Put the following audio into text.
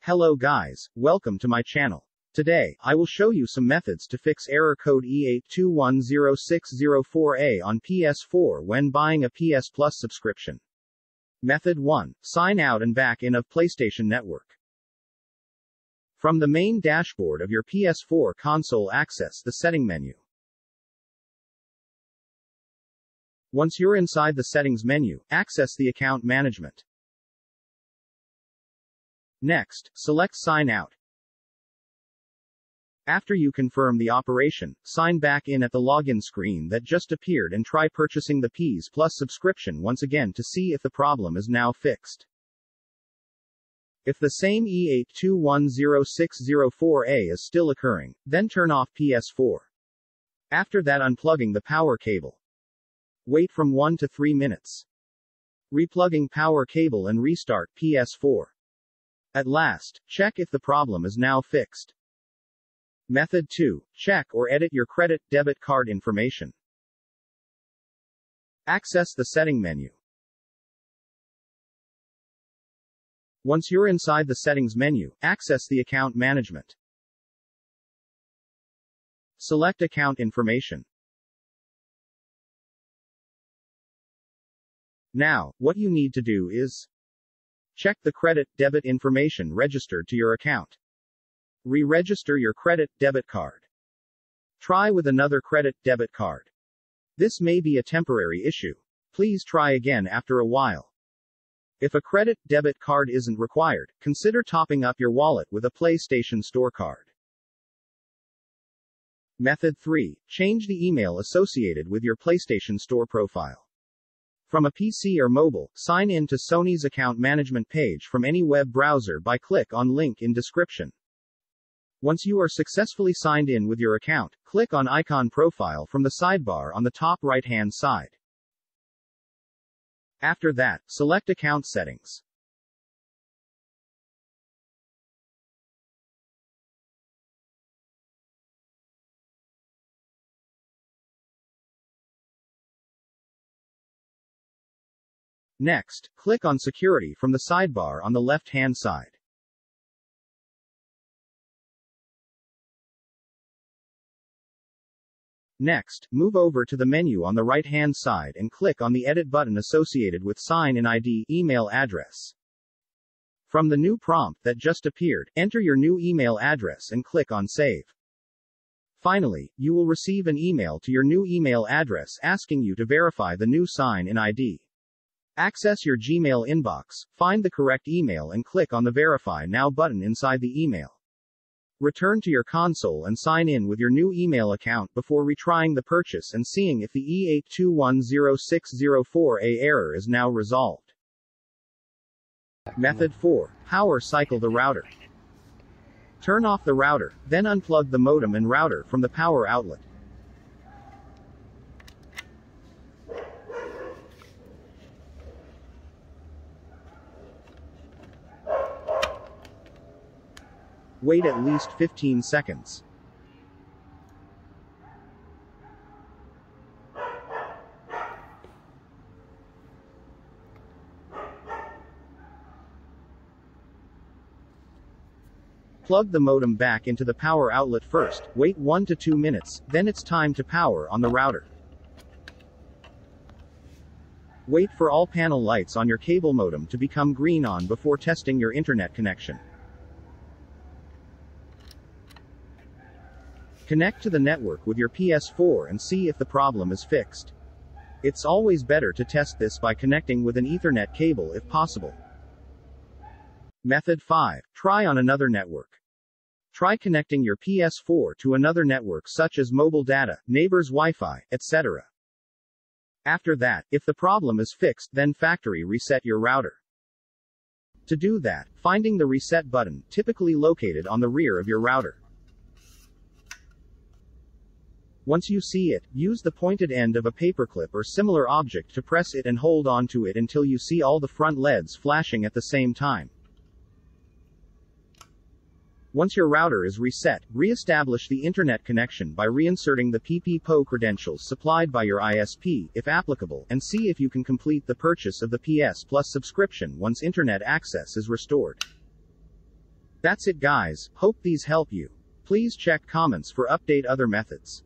Hello guys, welcome to my channel. Today, I will show you some methods to fix error code E-8210604-A on PS4 when buying a PS Plus subscription. Method 1. Sign out and back in of PlayStation Network. From the main dashboard of your PS4 console, access the setting menu. Once you're inside the settings menu, access the account management. Next, select Sign Out. After you confirm the operation, sign back in at the login screen that just appeared and try purchasing the PS Plus subscription once again to see if the problem is now fixed. If the same E-8210604-A is still occurring, then turn off PS4. After that, unplugging the power cable. Wait from 1 to 3 minutes. Replugging power cable and restart PS4. At last, check if the problem is now fixed. Method 2. Check or edit your credit/debit card information. Access the setting menu. Once you're inside the settings menu, access the account management. Select account information. Now, what you need to do is check the credit/debit information registered to your account. Re-register your credit/debit card. Try with another credit/debit card. This may be a temporary issue. Please try again after a while. If a credit/debit card isn't required, consider topping up your wallet with a PlayStation Store card. Method 3. Change the email associated with your PlayStation Store profile. From a PC or mobile, sign in to Sony's account management page from any web browser by click on link in description. Once you are successfully signed in with your account, click on icon profile from the sidebar on the top right-hand side. After that, select account settings. Next, click on Security from the sidebar on the left-hand side. Next, move over to the menu on the right-hand side and click on the Edit button associated with Sign-in ID, email address. From the new prompt that just appeared, enter your new email address and click on Save. Finally, you will receive an email to your new email address asking you to verify the new sign-in ID. Access your Gmail inbox, find the correct email and click on the Verify Now button inside the email. Return to your console and sign in with your new email account before retrying the purchase and seeing if the E-8210604-A error is now resolved. Method 4. Power cycle the router. Turn off the router, then unplug the modem and router from the power outlet. Wait at least 15 seconds. Plug the modem back into the power outlet first, wait 1 to 2 minutes, then it's time to power on the router. Wait for all panel lights on your cable modem to become green on before testing your internet connection. Connect to the network with your PS4 and see if the problem is fixed. It's always better to test this by connecting with an Ethernet cable if possible. Method 5. Try on another network. Try connecting your PS4 to another network such as mobile data, neighbor's Wi-Fi, etc. After that, if the problem is fixed, then factory reset your router. To do that, finding the reset button, typically located on the rear of your router. Once you see it, use the pointed end of a paperclip or similar object to press it and hold on to it until you see all the front LEDs flashing at the same time. Once your router is reset, re-establish the internet connection by reinserting the PPPoE credentials supplied by your ISP, if applicable, and see if you can complete the purchase of the PS Plus subscription once internet access is restored. That's it guys, hope these help you. Please check comments for update other methods.